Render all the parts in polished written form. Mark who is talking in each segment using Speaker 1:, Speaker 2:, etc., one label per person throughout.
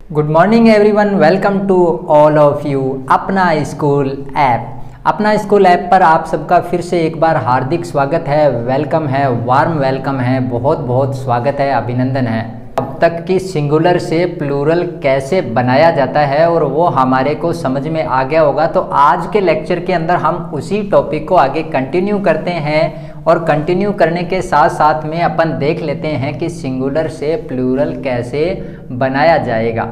Speaker 1: Good morning everyone, welcome to all of you अपना school app. अपना school app पर आप सबका फिर से एक बार हार्दिक स्वागत है, वेलकम है, वार्म वेलकम है, बहुत बहुत स्वागत है, अभिनंदन है। अब तक की सिंगुलर से प्लूरल कैसे बनाया जाता है और वो हमारे को समझ में आ गया होगा। तो आज के लेक्चर के अंदर हम उसी टॉपिक को आगे कंटिन्यू करते हैं और कंटिन्यू करने के साथ साथ में अपन देख लेते हैं कि सिंगुलर से प्लूरल कैसे बनाया जाएगा।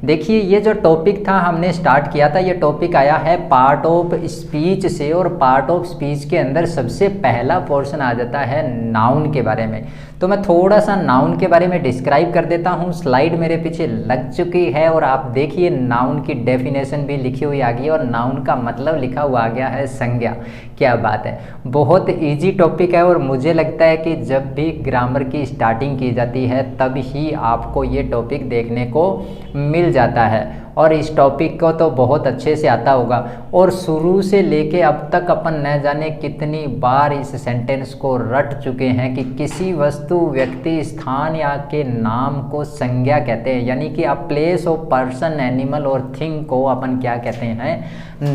Speaker 1: देखिए, ये जो टॉपिक था हमने स्टार्ट किया था, ये टॉपिक आया है पार्ट ऑफ स्पीच से, और पार्ट ऑफ स्पीच के अंदर सबसे पहला पोर्शन आ जाता है नाउन के बारे में। तो मैं थोड़ा सा नाउन के बारे में डिस्क्राइब कर देता हूँ। स्लाइड मेरे पीछे लग चुकी है और आप देखिए नाउन की डेफिनेशन भी लिखी हुई आ गई है और नाउन का मतलब लिखा हुआ आ गया है संज्ञा। क्या बात है, बहुत इजी टॉपिक है और मुझे लगता है कि जब भी ग्रामर की स्टार्टिंग की जाती है तब ही आपको ये टॉपिक देखने को मिल जाता है और इस टॉपिक को तो बहुत अच्छे से आता होगा। और शुरू से लेके अब तक अपन न जाने कितनी बार इस सेंटेंस को रट चुके हैं कि किसी वस्तु, व्यक्ति, स्थान या के नाम को संज्ञा कहते हैं, यानी कि a place of person, animal और थिंग को अपन क्या कहते हैं,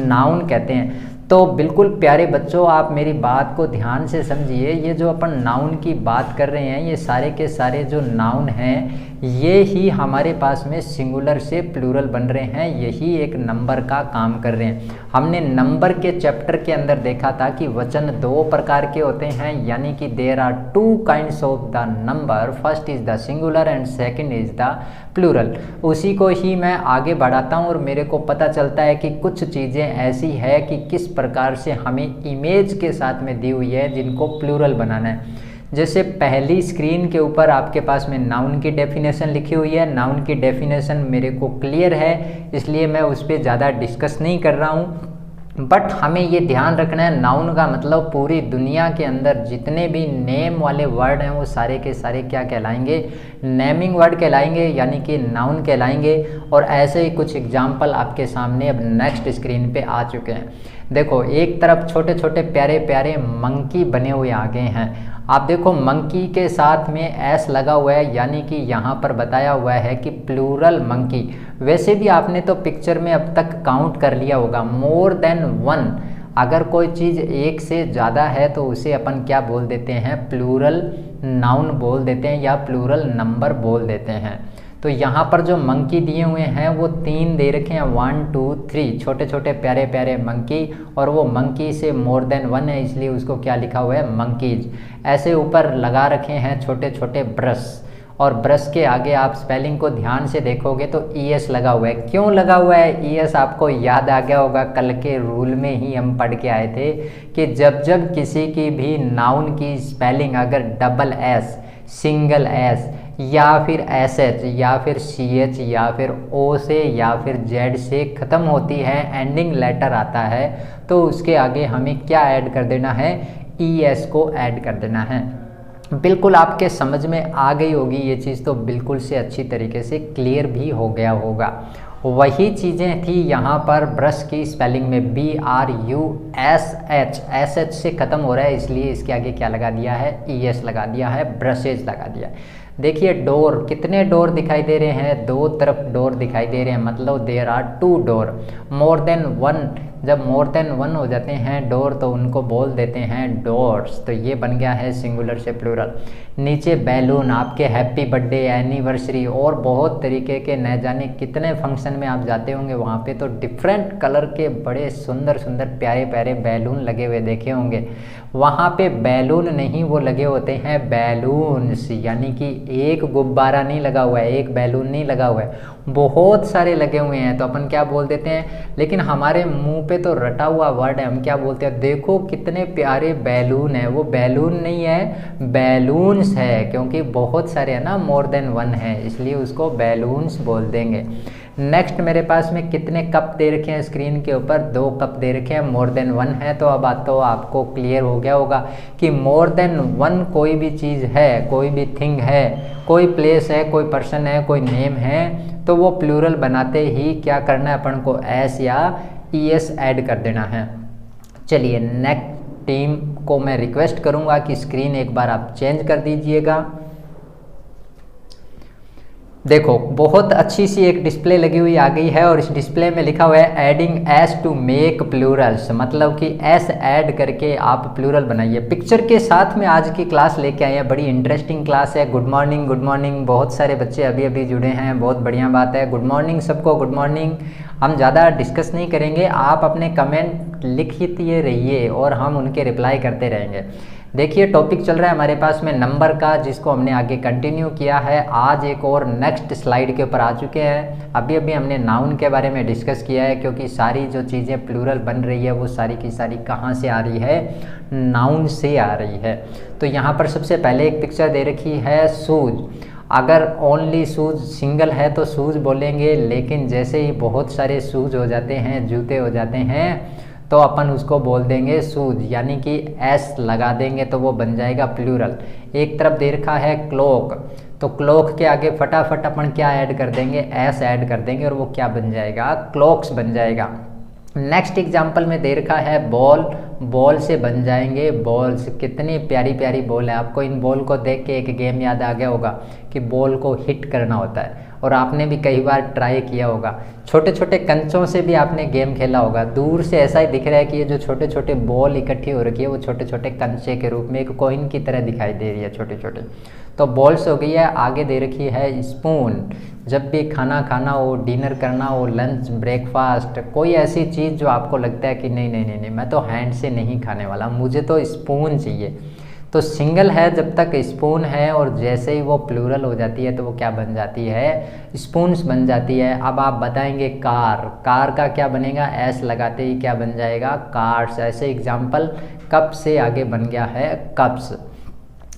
Speaker 1: नाउन कहते हैं। तो बिल्कुल प्यारे बच्चों, आप मेरी बात को ध्यान से समझिए। ये जो अपन नाउन की बात कर रहे हैं, ये सारे के सारे जो नाउन हैं ये ही हमारे पास में सिंगुलर से प्लूरल बन रहे हैं, यही एक नंबर का काम कर रहे हैं। हमने नंबर के चैप्टर के अंदर देखा था कि वचन दो प्रकार के होते हैं, यानी कि there are two kinds of the number, first is the singular and second is the plural. उसी को ही मैं आगे बढ़ाता हूँ और मेरे को पता चलता है कि कुछ चीज़ें ऐसी है कि किस प्रकार से हमें इमेज के साथ में दी हुई है जिनको प्लूरल बनाना है। जैसे पहली स्क्रीन के ऊपर आपके पास में नाउन की डेफिनेशन लिखी हुई है। नाउन की डेफिनेशन मेरे को क्लियर है, इसलिए मैं उस पर ज़्यादा डिस्कस नहीं कर रहा हूँ। बट हमें ये ध्यान रखना है, नाउन का मतलब पूरी दुनिया के अंदर जितने भी नेम वाले वर्ड हैं वो सारे के सारे क्या कहलाएंगे, नेमिंग वर्ड कहलाएंगे, यानी कि नाउन कहलाएंगे। और ऐसे ही कुछ एग्जाम्पल आपके सामने अब नेक्स्ट स्क्रीन पे आ चुके हैं। देखो, एक तरफ छोटे छोटे प्यारे प्यारे मंकी बने हुए आ गए हैं। आप देखो, मंकी के साथ में एस लगा हुआ है, यानी कि यहाँ पर बताया हुआ है कि प्लूरल मंकी। वैसे भी आपने तो पिक्चर में अब तक काउंट कर लिया होगा, मोर देन वन। अगर कोई चीज़ एक से ज़्यादा है तो उसे अपन क्या बोल देते हैं, प्लूरल नाउन बोल देते हैं या प्लूरल नंबर बोल देते हैं। तो यहाँ पर जो मंकी दिए हुए हैं वो तीन दे रखे हैं, 1 2 3, छोटे छोटे प्यारे प्यारे मंकी, और वो मंकी से मोर देन वन है, इसलिए उसको क्या लिखा हुआ है, मंकीज। ऐसे ऊपर लगा रखे हैं छोटे छोटे ब्रश, और ब्रश के आगे आप स्पेलिंग को ध्यान से देखोगे तो ES लगा हुआ है। क्यों लगा हुआ है ES, आपको याद आ गया होगा, कल के रूल में ही हम पढ़ के आए थे कि जब जब किसी की भी नाउन की स्पेलिंग अगर डबल S, सिंगल S या फिर SH या फिर CH या फिर O से या फिर Z से ख़त्म होती है, एंडिंग लेटर आता है, तो उसके आगे हमें क्या ऐड कर देना है, ES को ऐड कर देना है। बिल्कुल आपके समझ में आ गई होगी ये चीज़, तो बिल्कुल से अच्छी तरीके से क्लियर भी हो गया होगा। वही चीज़ें थी यहाँ पर ब्रश की स्पेलिंग में, BRUSH, SH से ख़त्म हो रहा है, इसलिए इसके आगे क्या लगा दिया है, ES लगा दिया है, ब्रशेज लगा दिया है। देखिए, डोर, कितने डोर दिखाई दे रहे हैं, दो तरफ डोर दिखाई दे रहे हैं, मतलब there are two door. More than one, जब मोर देन वन हो जाते हैं डोर तो उनको बोल देते हैं डोर्स। तो ये बन गया है सिंगुलर से प्लूरल। नीचे बैलून, आपके हैप्पी बर्थडे, एनिवर्सरी और बहुत तरीके के न जाने कितने फंक्शन में आप जाते होंगे, वहाँ पे तो डिफरेंट कलर के बड़े सुंदर सुंदर प्यारे प्यारे बैलून लगे हुए देखे होंगे। वहाँ पे बैलून नहीं, वो लगे होते हैं बैलून्स, यानी कि एक गुब्बारा नहीं लगा हुआ है, एक बैलून नहीं लगा हुआ है, बहुत सारे लगे हुए हैं। तो अपन क्या बोल देते हैं, लेकिन हमारे मुंह पे तो रटा हुआ वर्ड है, हम क्या बोलते हैं, देखो कितने प्यारे बैलून है। वो बैलून नहीं है, बैलून्स है, क्योंकि बहुत सारे है ना, मोर देन वन है, इसलिए उसको बैलून्स बोल देंगे। नेक्स्ट मेरे पास में कितने कप दे रखे हैं स्क्रीन के ऊपर, 2 कप दे रखे हैं, मोर देन वन है। तो अब तो आपको क्लियर हो गया होगा कि मोर देन वन कोई भी चीज़ है, कोई भी थिंग है, कोई प्लेस है, कोई पर्सन है, कोई नेम है, तो वो प्लूरल बनाते ही क्या करना है, अपन को S या ES ऐड कर देना है। चलिए, नेक्स्ट टीम को मैं रिक्वेस्ट करूँगा कि स्क्रीन एक बार आप चेंज कर दीजिएगा। देखो बहुत अच्छी सी एक डिस्प्ले लगी हुई आ गई है और इस डिस्प्ले में लिखा हुआ है adding S to make plurals, मतलब कि एस ऐड करके आप प्लूरल बनाइए। पिक्चर के साथ में आज की क्लास लेके आए हैं, बड़ी इंटरेस्टिंग क्लास है। गुड मॉर्निंग, गुड मॉर्निंग, बहुत सारे बच्चे अभी अभी जुड़े हैं, बहुत बढ़िया बात है। गुड मॉर्निंग सबको, गुड मॉर्निंग। हम ज़्यादा डिस्कस नहीं करेंगे, आप अपने कमेंट लिखते रहिए और हम उनके रिप्लाई करते रहेंगे। देखिए टॉपिक चल रहा है हमारे पास में नंबर का, जिसको हमने आगे कंटिन्यू किया है। आज एक और नेक्स्ट स्लाइड के ऊपर आ चुके हैं। अभी अभी हमने नाउन के बारे में डिस्कस किया है, क्योंकि सारी जो चीज़ें प्लूरल बन रही है वो सारी की सारी कहाँ से आ रही है, नाउन से आ रही है। तो यहाँ पर सबसे पहले एक पिक्चर दे रखी है शूज। अगर ओनली शूज सिंगल है तो शूज बोलेंगे, लेकिन जैसे ही बहुत सारे शूज हो जाते हैं, जूते हो जाते हैं, तो अपन उसको बोल देंगे शूज, यानी कि एस लगा देंगे तो वो बन जाएगा प्लूरल। एक तरफ दे रखा है क्लॉक, तो क्लॉक के आगे फटाफट अपन क्या ऐड कर देंगे, एस ऐड कर देंगे और वो क्या बन जाएगा, क्लॉक्स बन जाएगा। नेक्स्ट एग्जाम्पल में दे रखा है बॉल, बॉल से बन जाएंगे बॉल्स। कितनी प्यारी प्यारी बॉल है। आपको इन बॉल को देख के एक गेम याद आ गया होगा कि बॉल को हिट करना होता है, और आपने भी कई बार ट्राई किया होगा। छोटे छोटे कंचों से भी आपने गेम खेला होगा। दूर से ऐसा ही दिख रहा है कि ये जो छोटे छोटे बॉल इकट्ठी हो रखी है वो छोटे छोटे कंचे के रूप में एक कॉइन की तरह दिखाई दे रही है, छोटे छोटे। तो बॉल्स हो गई है। आगे दे रखी है स्पून। जब भी खाना खाना हो, डिनर करना हो, लंच, ब्रेकफास्ट, कोई ऐसी चीज़ जो आपको लगता है कि नहीं नहीं नहीं नहीं मैं तो हैंड से नहीं खाने वाला, मुझे तो स्पून चाहिए, तो सिंगल है जब तक स्पून है, और जैसे ही वो प्लूरल हो जाती है तो वो क्या बन जाती है, स्पून्स बन जाती है। अब आप बताएंगे कार, कार का क्या बनेगा, एस लगाते ही क्या बन जाएगा, कार्स। ऐसे एग्जाम्पल कप से आगे बन गया है कप्स।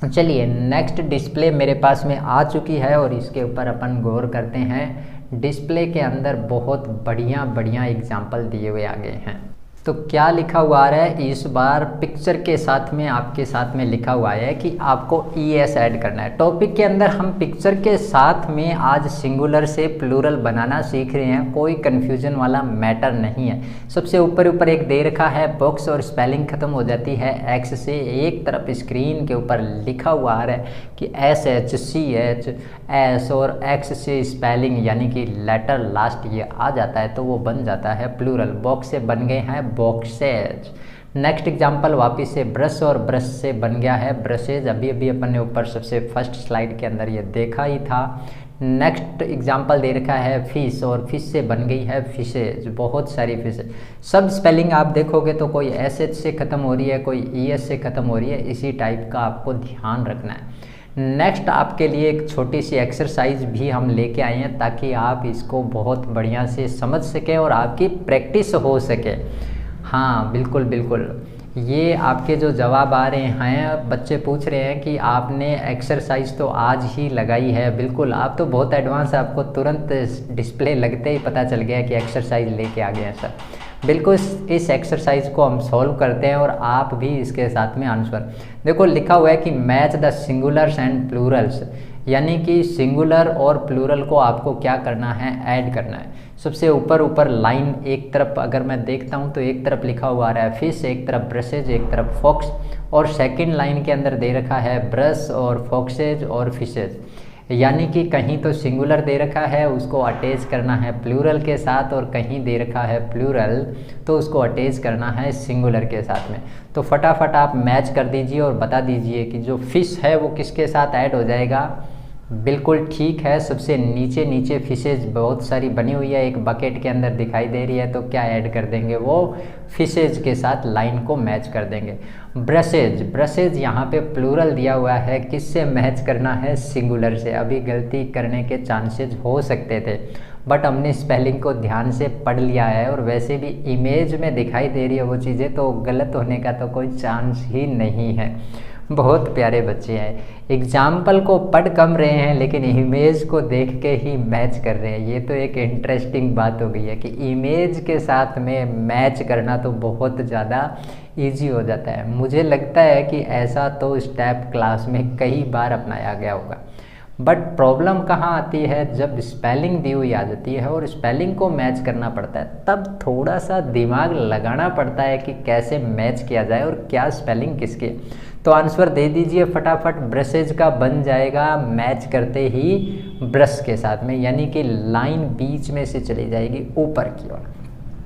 Speaker 1: चलिए नेक्स्ट डिस्प्ले मेरे पास में आ चुकी है और इसके ऊपर अपन गौर करते हैं। डिस्प्ले के अंदर बहुत बढ़िया बढ़िया एग्जाम्पल दिए हुए आ गए हैं। तो क्या लिखा हुआ आ रहा है, इस बार पिक्चर के साथ में आपके साथ में लिखा हुआ है कि आपको ES ऐड करना है। टॉपिक के अंदर हम पिक्चर के साथ में आज सिंगुलर से प्लूरल बनाना सीख रहे हैं, कोई कन्फ्यूजन वाला मैटर नहीं है। सबसे ऊपर ऊपर एक दे रखा है बॉक्स और स्पेलिंग ख़त्म हो जाती है X से। एक तरफ स्क्रीन के ऊपर लिखा हुआ आ रहा है कि SH CH S, और X से स्पेलिंग यानी कि लेटर लास्ट ये आ जाता है तो वो बन जाता है प्लूरल। बॉक्स से बन गए हैं बॉक्सेज। नेक्स्ट एग्जांपल वापस से ब्रश, और ब्रश से बन गया है ब्रशेज। अभी अभी अपन ने ऊपर सबसे फर्स्ट स्लाइड के अंदर ये देखा ही था। नेक्स्ट एग्जांपल दे रखा है फिश, और फिश से बन गई है फिशेज, बहुत सारी फिशेज। सब स्पेलिंग आप देखोगे तो कोई SH से ख़त्म हो रही है, कोई ES से ख़त्म हो रही है, इसी टाइप का आपको ध्यान रखना है। नेक्स्ट आपके लिए एक छोटी सी एक्सरसाइज भी हम लेके आए हैं ताकि आप इसको बहुत बढ़िया से समझ सकें और आपकी प्रैक्टिस हो सके। हाँ बिल्कुल बिल्कुल, ये आपके जो जवाब आ रहे हैं, बच्चे पूछ रहे हैं कि आपने एक्सरसाइज तो आज ही लगाई है। बिल्कुल, आप तो बहुत एडवांस है, आपको तुरंत डिस्प्ले लगते ही पता चल गया कि एक्सरसाइज लेके आ गए हैं सर। बिल्कुल इस एक्सरसाइज को हम सॉल्व करते हैं और आप भी इसके साथ में आंसर। देखो लिखा हुआ है कि match the singulars and Plurals, यानी कि सिंगुलर और प्लूरल को आपको क्या करना है, ऐड करना है। सबसे ऊपर ऊपर लाइन एक तरफ अगर मैं देखता हूँ तो एक तरफ लिखा हुआ आ रहा है फिश, एक तरफ ब्रशेज, एक तरफ फॉक्स, और सेकंड लाइन के अंदर दे रखा है ब्रश और फॉक्सेज और फिशेज, यानी कि कहीं तो सिंगुलर दे रखा है उसको अटैच करना है प्लूरल के साथ, और कहीं दे रखा है प्लूरल तो उसको अटैच करना है सिंगुलर के साथ में। तो फटाफट आप मैच कर दीजिए और बता दीजिए कि जो फिश है वो किसके साथ ऐड हो जाएगा। बिल्कुल ठीक है, सबसे नीचे नीचे फिशेज बहुत सारी बनी हुई है, एक बकेट के अंदर दिखाई दे रही है, तो क्या ऐड कर देंगे, वो फिशेज के साथ लाइन को मैच कर देंगे। ब्रशेज, ब्रशेज यहाँ पे प्लूरल दिया हुआ है, किससे मैच करना है, सिंगुलर से। अभी गलती करने के चांसेस हो सकते थे बट हमने स्पेलिंग को ध्यान से पढ़ लिया है, और वैसे भी इमेज में दिखाई दे रही है वो चीज़ें, तो गलत होने का तो कोई चांस ही नहीं है। बहुत प्यारे बच्चे हैं, एग्जाम्पल को पढ़ कम रहे हैं लेकिन इमेज को देख के ही मैच कर रहे हैं। ये तो एक इंटरेस्टिंग बात हो गई है कि इमेज के साथ में मैच करना तो बहुत ज़्यादा इजी हो जाता है। मुझे लगता है कि ऐसा तो स्टेप क्लास में कई बार अपनाया गया होगा, बट प्रॉब्लम कहाँ आती है, जब स्पेलिंग दी हुई आ जाती है और स्पेलिंग को मैच करना पड़ता है, तब थोड़ा सा दिमाग लगाना पड़ता है कि कैसे मैच किया जाए और क्या स्पेलिंग किसकी। तो आंसर दे दीजिए फटाफट। ब्रशेज का बन जाएगा मैच करते ही ब्रश के साथ में, यानी कि लाइन बीच में से चली जाएगी ऊपर की ओर।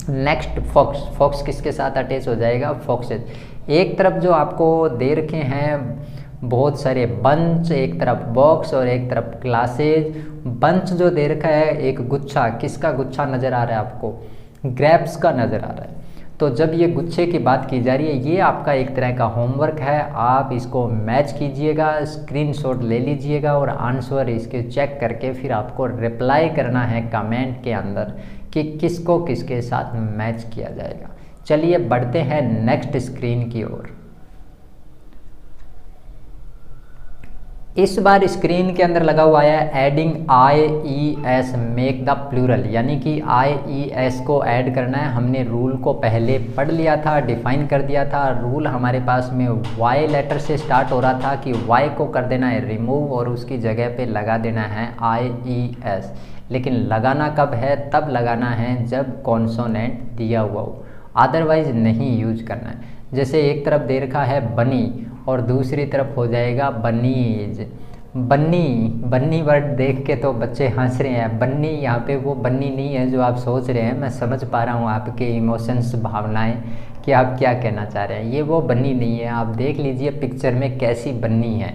Speaker 1: नेक्स्ट फॉक्स, फॉक्स किसके साथ अटैच हो जाएगा? फॉक्सेज। एक तरफ जो आपको दे रखे हैं बहुत सारे बंच, एक तरफ बॉक्स और एक तरफ क्लासेज। बंच जो दे रखा है एक गुच्छा, किसका गुच्छा नज़र आ रहा है आपको? ग्रेप्स का नज़र आ रहा है। तो जब ये गुच्छे की बात की जा रही है, ये आपका एक तरह का होमवर्क है, आप इसको मैच कीजिएगा, स्क्रीनशॉट ले लीजिएगा और आंसर इसके चेक करके फिर आपको रिप्लाई करना है कमेंट के अंदर कि किसको किसके साथ मैच किया जाएगा। चलिए बढ़ते हैं नेक्स्ट स्क्रीन की ओर। इस बार स्क्रीन के अंदर लगा हुआ है adding I E S make the plural, यानी कि आई ई एस को ऐड करना है। हमने रूल को पहले पढ़ लिया था, डिफाइन कर दिया था। रूल हमारे पास में वाई लेटर से स्टार्ट हो रहा था कि वाई को कर देना है रिमूव और उसकी जगह पे लगा देना है आई ई एस। लेकिन लगाना कब है? तब लगाना है जब कॉन्सोनेंट दिया हुआ हो, अदरवाइज नहीं यूज करना है। जैसे एक तरफ दे रखा है बनी और दूसरी तरफ हो जाएगा बनीज। बन्नी, बन्नी वर्ड देख के तो बच्चे हंस रहे हैं। बन्नी यहाँ पे वो बन्नी नहीं है जो आप सोच रहे हैं। मैं समझ पा रहा हूँ आपके इमोशंस, भावनाएं कि आप क्या कहना चाह रहे हैं। ये वो बन्नी नहीं है, आप देख लीजिए पिक्चर में कैसी बन्नी है।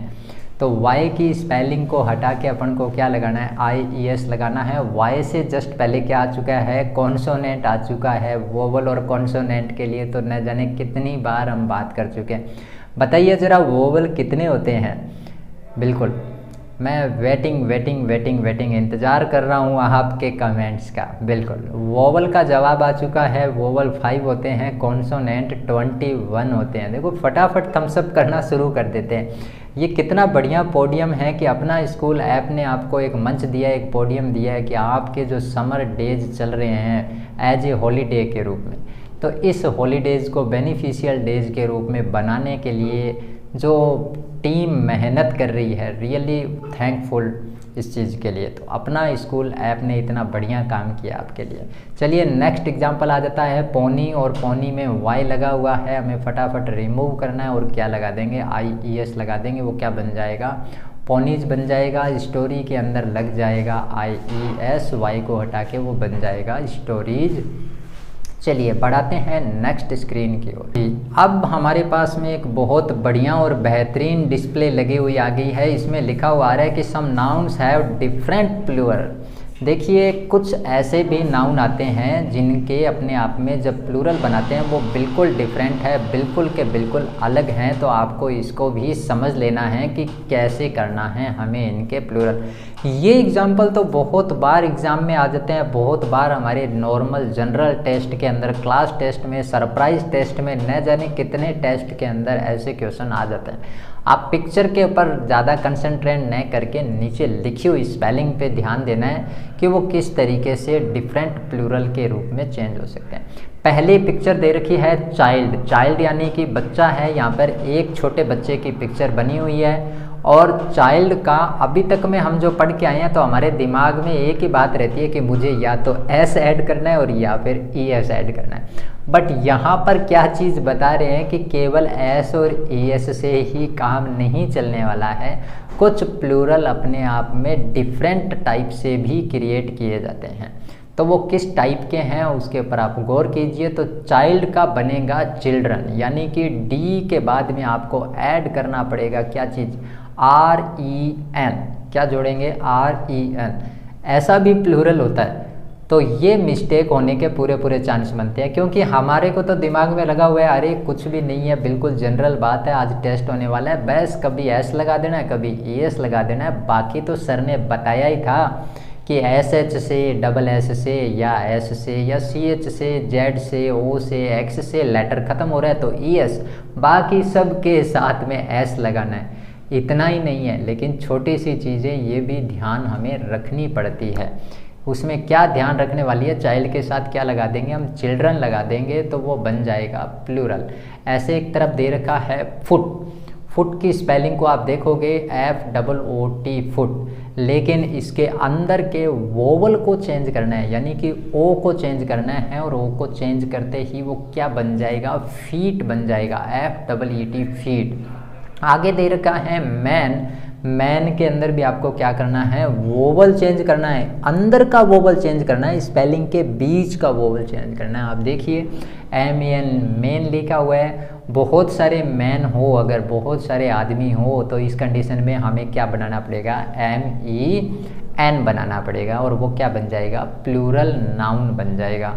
Speaker 1: तो वाई की स्पेलिंग को हटा के अपन को क्या लगाना है? आई ई एस लगाना है। वाई से जस्ट पहले क्या आ चुका है? कॉन्सोनेंट आ चुका है। वोवल और कॉन्सोनेंट के लिए तो न जाने कितनी बार हम बात कर चुके हैं। बताइए ज़रा वोवल कितने होते हैं? बिल्कुल, मैं वेटिंग इंतज़ार कर रहा हूँ आपके कमेंट्स का। बिल्कुल, वोवल का जवाब आ चुका है। वोवल 5 होते हैं, कॉन्सोनेंट 21 होते हैं। देखो फटाफट थम्सअप करना शुरू कर देते हैं। ये कितना बढ़िया पोडियम है कि अपना स्कूल ऐप ने आपको एक मंच दिया है, एक पोडियम दिया है कि आपके जो समर डेज चल रहे हैं एज ए हॉलीडे के रूप में, तो इस हॉलीडेज़ को बेनिफिशियल डेज के रूप में बनाने के लिए जो टीम मेहनत कर रही है, रियली थैंकफुल इस चीज़ के लिए। तो अपना स्कूल ऐप ने इतना बढ़िया काम किया आपके लिए। चलिए नेक्स्ट एग्जांपल आ जाता है पोनी, और पोनी में वाई लगा हुआ है, हमें फटाफट रिमूव करना है और क्या लगा देंगे? आई ई एस लगा देंगे। वो क्या बन जाएगा? पोनीज बन जाएगा। स्टोरी के अंदर लग जाएगा आई ई एस, वाई को हटा के वो बन जाएगा स्टोरीज। चलिए बढ़ाते हैं नेक्स्ट स्क्रीन की ओर। अब हमारे पास में एक बहुत बढ़िया और बेहतरीन डिस्प्ले लगी हुई आ गई है। इसमें लिखा हुआ आ रहा है कि some nouns have different plural. देखिए कुछ ऐसे भी नाउन आते हैं जिनके अपने आप में जब प्लूरल बनाते हैं वो बिल्कुल डिफरेंट है, बिल्कुल के बिल्कुल अलग हैं। तो आपको इसको भी समझ लेना है कि कैसे करना है हमें इनके प्लूरल। ये एग्जाम्पल तो बहुत बार एग्ज़ाम में आ जाते हैं, बहुत बार हमारे नॉर्मल जनरल टेस्ट के अंदर, क्लास टेस्ट में, सरप्राइज टेस्ट में, न जाने कितने टेस्ट के अंदर ऐसे क्वेश्चन आ जाते हैं। आप पिक्चर के ऊपर ज़्यादा कंसंट्रेट न करके नीचे लिखी हुई स्पेलिंग पे ध्यान देना है कि वो किस तरीके से डिफरेंट प्लूरल के रूप में चेंज हो सकते हैं। पहली पिक्चर दे रखी है चाइल्ड, चाइल्ड यानी कि बच्चा है। यहाँ पर एक छोटे बच्चे की पिक्चर बनी हुई है और चाइल्ड का अभी तक में हम जो पढ़ के आए हैं तो हमारे दिमाग में एक ही बात रहती है कि मुझे या तो एस ऐड करना है और या फिर ई एस ऐड करना है। बट यहाँ पर क्या चीज़ बता रहे हैं कि केवल एस और ई एस से ही काम नहीं चलने वाला है। कुछ प्लूरल अपने आप में डिफरेंट टाइप से भी क्रिएट किए जाते हैं। तो वो किस टाइप के हैं उसके ऊपर आप गौर कीजिए। तो चाइल्ड का बनेगा चिल्ड्रन, यानी कि डी के बाद में आपको ऐड करना पड़ेगा क्या चीज़? Are E N. क्या जोड़ेंगे? R E N. ऐसा भी प्लूरल होता है। तो ये मिस्टेक होने के पूरे पूरे चांस बनते हैं, क्योंकि हमारे को तो दिमाग में लगा हुआ है अरे कुछ भी नहीं है, बिल्कुल जनरल बात है, आज टेस्ट होने वाला है, बस कभी एस लगा देना है, कभी ई एस लगा देना है। बाकी तो सर ने बताया ही था कि एस एच से, डबल एस से, या एस से, या सी एच से, जेड से, ओ से, एक्स से लेटर ख़त्म हो रहा है तो ई एस, बाकी सब के साथ में एस लगाना है। इतना ही नहीं है, लेकिन छोटी सी चीज़ें ये भी ध्यान हमें रखनी पड़ती है। उसमें क्या ध्यान रखने वाली है? चाइल्ड के साथ क्या लगा देंगे हम? चिल्ड्रन लगा देंगे तो वो बन जाएगा प्लूरल। ऐसे एक तरफ दे रखा है फुट, फुट की स्पेलिंग को आप देखोगे FOOT फुट, लेकिन इसके अंदर के वोवल को चेंज करना है, यानी कि ओ को चेंज करना है, और ओ को चेंज करते ही वो क्या बन जाएगा? फीट बन जाएगा, FEET फीट। आगे दे रखा है मैन। मैन के अंदर भी आपको क्या करना है, वोवल चेंज करना है, अंदर का वोवल चेंज करना है, स्पेलिंग के बीच का वोवल चेंज करना है। आप देखिए MEN मेन लिखा हुआ है। बहुत सारे मैन हो, अगर बहुत सारे आदमी हो तो इस कंडीशन में हमें क्या बनाना पड़ेगा, MEN बनाना पड़ेगा और वो क्या बन जाएगा, प्लूरल नाउन बन जाएगा।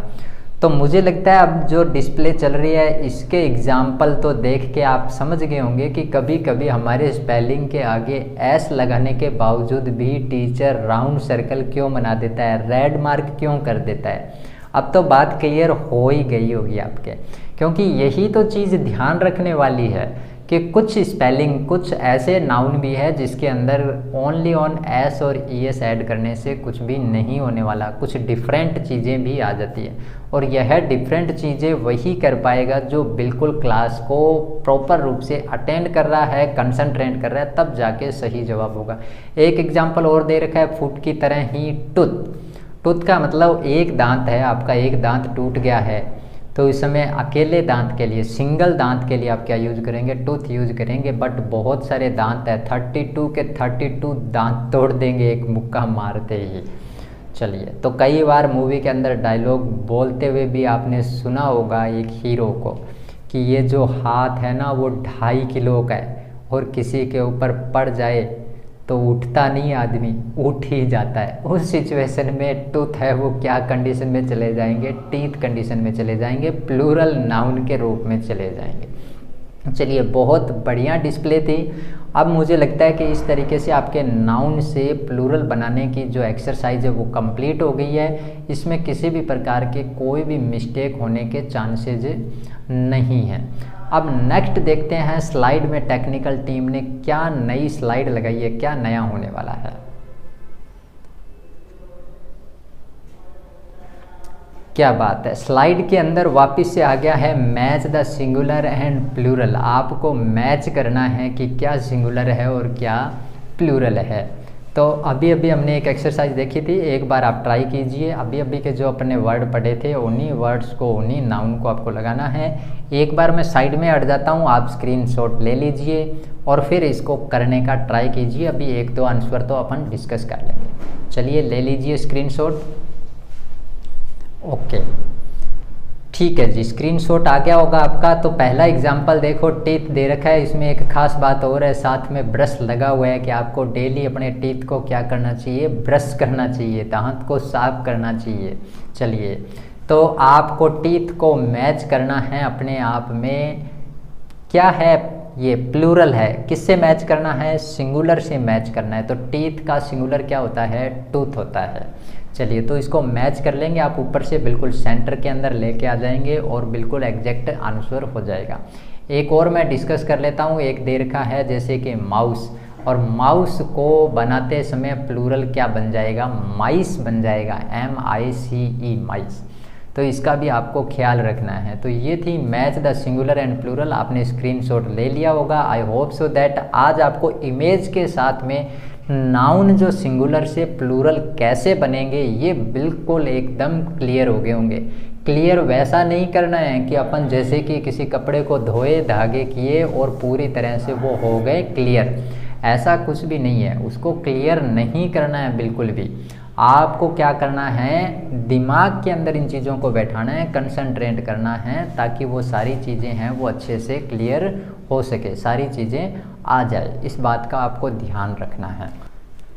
Speaker 1: तो मुझे लगता है अब जो डिस्प्ले चल रही है इसके एग्जाम्पल तो देख के आप समझ गए होंगे कि कभी कभी हमारे स्पेलिंग के आगे एस लगाने के बावजूद भी टीचर राउंड सर्कल क्यों बना देता है, रेड मार्क क्यों कर देता है। अब तो बात क्लियर हो ही गई होगी आपके, क्योंकि यही तो चीज़ ध्यान रखने वाली है कि कुछ स्पेलिंग, कुछ ऐसे नाउन भी है जिसके अंदर ओनली ऑन एस और ES ऐड करने से कुछ भी नहीं होने वाला, कुछ डिफरेंट चीज़ें भी आ जाती है और यह डिफरेंट चीज़ें वही कर पाएगा जो बिल्कुल क्लास को प्रॉपर रूप से अटेंड कर रहा है, कंसंट्रेट कर रहा है, तब जाके सही जवाब होगा। एक एग्जाम्पल और दे रखा है, फुट की तरह ही टूथ। टूथ का मतलब एक दांत है, आपका एक दांत टूट गया है तो इस समय अकेले दांत के लिए, सिंगल दांत के लिए आप क्या यूज करेंगे, टूथ यूज करेंगे। बट बहुत सारे दांत है, 32 के 32 दांत तोड़ देंगे एक मुक्का मारते ही। चलिए, तो कई बार मूवी के अंदर डायलॉग बोलते हुए भी आपने सुना होगा एक हीरो को कि ये जो हाथ है ना वो 2.5 किलो का है और किसी के ऊपर पड़ जाए तो उठता नहीं आदमी, उठ ही जाता है। उस सिचुएशन में टूथ है वो क्या कंडीशन में चले जाएंगे, टीथ कंडीशन में चले जाएंगे, प्लूरल नाउन के रूप में चले जाएंगे। चलिए, बहुत बढ़िया डिस्प्ले थी। अब मुझे लगता है कि इस तरीके से आपके नाउन से प्लूरल बनाने की जो एक्सरसाइज है वो कंप्लीट हो गई है। इसमें किसी भी प्रकार के कोई भी मिस्टेक होने के चांसेज नहीं है। अब नेक्स्ट देखते हैं स्लाइड में टेक्निकल टीम ने क्या नई स्लाइड लगाई है, क्या नया होने वाला है। क्या बात है, स्लाइड के अंदर वापस से आ गया है match the singular and plural. आपको मैच करना है कि क्या सिंगुलर है और क्या प्लूरल है। तो अभी अभी हमने एक एक्सरसाइज देखी थी, एक बार आप ट्राई कीजिए। अभी अभी के जो अपने वर्ड पढ़े थे उन्हीं वर्ड्स को, उन्हीं नाउन को आपको लगाना है। एक बार मैं साइड में हट जाता हूँ, आप स्क्रीनशॉट ले लीजिए और फिर इसको करने का ट्राई कीजिए। अभी 1-2 आंसर तो अपन डिस्कस कर लेंगे। चलिए, ले लीजिए स्क्रीनशॉट। ओके, ठीक है जी, स्क्रीनशॉट आ गया होगा आपका। तो पहला एग्जांपल देखो, टीथ दे रखा है। इसमें एक खास बात और है, साथ में ब्रश लगा हुआ है कि आपको डेली अपने टीथ को क्या करना चाहिए, ब्रश करना चाहिए, दांत को साफ करना चाहिए। चलिए, तो आपको टीथ को मैच करना है अपने आप में। क्या है ये, प्लूरल है। किससे मैच करना है, सिंगुलर से मैच करना है। तो टीथ का सिंगुलर क्या होता है, टूथ होता है। चलिए, तो इसको मैच कर लेंगे। आप ऊपर से बिल्कुल सेंटर के अंदर लेके आ जाएंगे और बिल्कुल एग्जैक्ट आंसर हो जाएगा। एक और मैं डिस्कस कर लेता हूँ। एक दे रखा है जैसे कि माउस, और माउस को बनाते समय प्लूरल क्या बन जाएगा, माइस बन जाएगा, MICE, माइस। तो इसका भी आपको ख्याल रखना है। तो ये थी match the singular and plural. आपने स्क्रीनशॉट ले लिया होगा। आई होप सो दैट आज आपको इमेज के साथ में नाउन जो सिंगुलर से प्लूरल कैसे बनेंगे ये बिल्कुल एकदम क्लियर हो गए होंगे। क्लियर वैसा नहीं करना है कि अपन जैसे कि किसी कपड़े को धोए, धागे किए और पूरी तरह से वो हो गए क्लियर, ऐसा कुछ भी नहीं है। उसको क्लियर नहीं करना है बिल्कुल भी। आपको क्या करना है, दिमाग के अंदर इन चीज़ों को बैठाना है, कंसंट्रेट करना है, ताकि वो सारी चीज़ें हैं वो अच्छे से क्लियर हो सके, सारी चीज़ें आ जाए। इस बात का आपको ध्यान रखना है।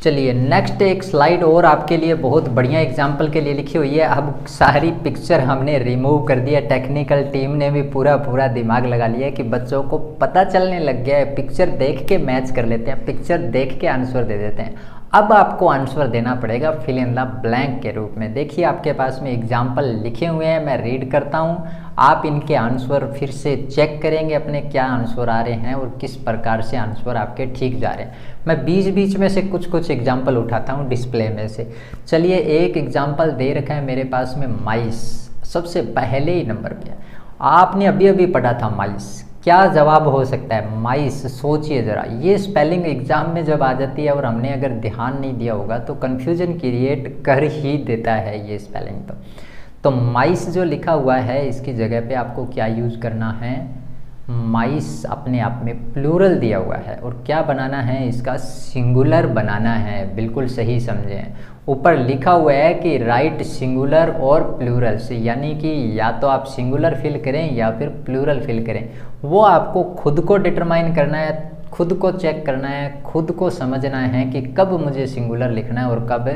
Speaker 1: चलिए, नेक्स्ट एक स्लाइड और आपके लिए बहुत बढ़िया एग्जाम्पल के लिए लिखी हुई है। अब सारी पिक्चर हमने रिमूव कर दिया, टेक्निकल टीम ने भी पूरा दिमाग लगा लिया है कि बच्चों को पता चलने लग गया है, पिक्चर देख के मैच कर लेते हैं, पिक्चर देख के आंसर दे देते हैं। अब आपको आंसर देना पड़ेगा फिल इन द ब्लैंक के रूप में। देखिए, आपके पास में एग्जाम्पल लिखे हुए हैं, मैं रीड करता हूँ, आप इनके आंसर फिर से चेक करेंगे अपने क्या आंसर आ रहे हैं और किस प्रकार से आंसर आपके ठीक जा रहे हैं। मैं बीच में से कुछ एग्जाम्पल उठाता हूँ डिस्प्ले में से। चलिए, एक एग्जाम्पल दे रखा है मेरे पास में माइस, सबसे पहले ही नंबर पे। आपने अभी अभी पढ़ा था माइस, क्या जवाब हो सकता है माइस, सोचिए ज़रा। ये स्पेलिंग एग्जाम में जब आ जाती है और हमने अगर ध्यान नहीं दिया होगा तो कन्फ्यूजन क्रिएट कर ही देता है ये स्पेलिंग। तो माइस जो लिखा हुआ है इसकी जगह पे आपको क्या यूज़ करना है, माइस अपने आप में प्लूरल दिया हुआ है और क्या बनाना है, इसका सिंगुलर बनाना है। बिल्कुल सही समझें, ऊपर लिखा हुआ है कि राइट सिंगुलर और प्लूरल से, यानी कि या तो आप सिंगुलर फिल करें या फिर प्लूरल फिल करें। वो आपको खुद को डिटरमाइन करना है, खुद को चेक करना है, खुद को समझना है कि कब मुझे सिंगुलर लिखना है और कब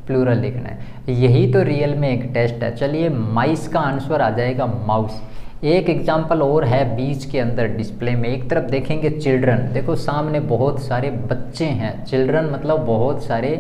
Speaker 1: प्लूरल लिखना है। यही तो रियल में एक टेस्ट है। चलिए, माइस का आंसर आ जाएगा माउस। एक एग्जाम्पल और है बीच के अंदर डिस्प्ले में, एक तरफ देखेंगे चिल्ड्रन, देखो सामने बहुत सारे बच्चे हैं, चिल्ड्रन मतलब बहुत सारे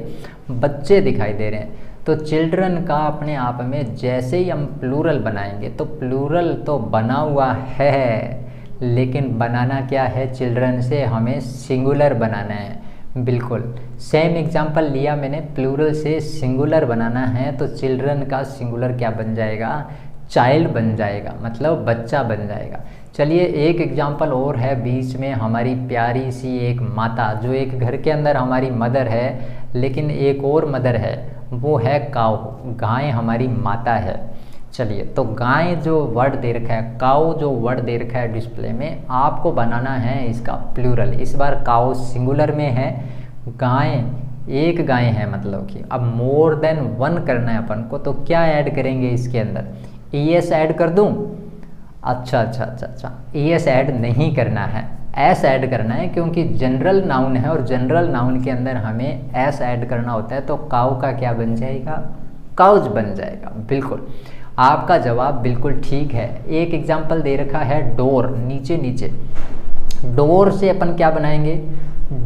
Speaker 1: बच्चे दिखाई दे रहे हैं। तो चिल्ड्रन का अपने आप में जैसे ही हम प्लूरल बनाएंगे, तो प्लूरल तो बना हुआ है, लेकिन बनाना क्या है, चिल्ड्रन से हमें सिंगुलर बनाना है। बिल्कुल सेम एग्जाम्पल लिया मैंने, प्लूरल से सिंगुलर बनाना है, तो चिल्ड्रन का सिंगुलर क्या बन जाएगा, चाइल्ड बन जाएगा, मतलब बच्चा बन जाएगा। चलिए, एक एग्जाम्पल और है बीच में, हमारी प्यारी सी एक माता, जो एक घर के अंदर हमारी मदर है, लेकिन एक और मदर है, वो है काऊ, गाय हमारी माता है। चलिए, तो गाय जो वर्ड दे रखा है, काऊ जो वर्ड दे रखा है डिस्प्ले में, आपको बनाना है इसका प्लूरल। इस बार काऊ सिंगुलर में है, गाय एक गाय है, मतलब कि अब मोर देन वन करना है अपन को, तो क्या ऐड करेंगे इसके अंदर, ES ऐड कर दूं? अच्छा, ES ऐड नहीं करना है, S ऐड करना है, क्योंकि जनरल नाउन है और जनरल नाउन के अंदर हमें S ऐड करना होता है। तो काऊ का क्या बन जाएगा, काउज बन जाएगा। बिल्कुल, आपका जवाब बिल्कुल ठीक है। एक एग्जाम्पल दे रखा है डोर, नीचे नीचे, डोर से अपन क्या बनाएंगे,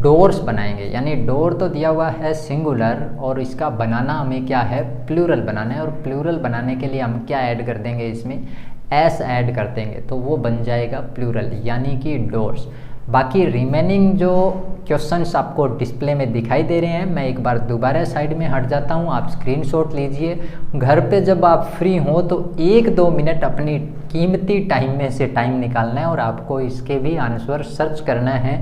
Speaker 1: डोर्स बनाएंगे, यानी डोर तो दिया हुआ है सिंगुलर और इसका बनाना हमें क्या है, प्लूरल बनाना है। और प्लूरल बनाने के लिए हम क्या ऐड कर देंगे, इसमें S ऐड कर देंगे, तो वो बन जाएगा प्लूरल, यानी कि डोर्स। बाकी रिमेनिंग जो क्वेश्चंस आपको डिस्प्ले में दिखाई दे रहे हैं, मैं एक बार दोबारा साइड में हट जाता हूं, आप स्क्रीनशॉट लीजिए। घर पे जब आप फ्री हो तो 1-2 मिनट अपनी कीमती टाइम में से टाइम निकालना है और आपको इसके भी आंसर सर्च करना है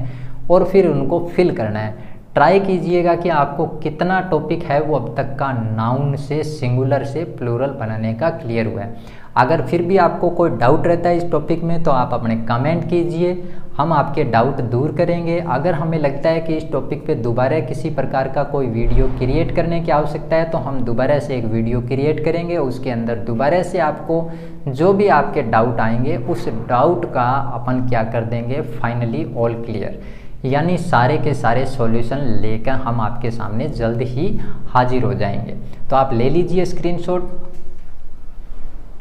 Speaker 1: और फिर उनको फिल करना है। ट्राई कीजिएगा कि आपको कितना टॉपिक है वो अब तक का नाउन से सिंगुलर से प्लूरल बनाने का क्लियर हुआ है। अगर फिर भी आपको कोई डाउट रहता है इस टॉपिक में, तो आप अपने कमेंट कीजिए, हम आपके डाउट दूर करेंगे। अगर हमें लगता है कि इस टॉपिक पे दोबारा किसी प्रकार का कोई वीडियो क्रिएट करने की आवश्यकता है, तो हम दोबारा से एक वीडियो क्रिएट करेंगे, उसके अंदर दोबारा से आपको जो भी आपके डाउट आएंगे उस डाउट का अपन क्या कर देंगे, फाइनली ऑल क्लियर, यानी सारे के सारे सॉल्यूशन लेकर हम आपके सामने जल्द ही हाजिर हो जाएंगे। तो आप ले लीजिए स्क्रीनशॉट।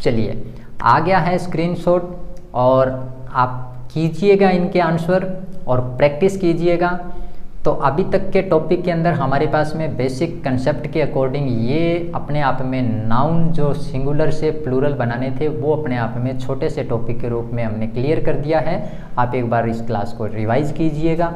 Speaker 1: चलिए, आ गया है स्क्रीनशॉट और आप कीजिएगा इनके आंसर और प्रैक्टिस कीजिएगा। तो अभी तक के टॉपिक के अंदर हमारे पास में बेसिक कंसेप्ट के अकॉर्डिंग ये अपने आप में नाउन जो सिंगुलर से प्लूरल बनाने थे वो अपने आप में छोटे से टॉपिक के रूप में हमने क्लियर कर दिया है। आप एक बार इस क्लास को रिवाइज कीजिएगा।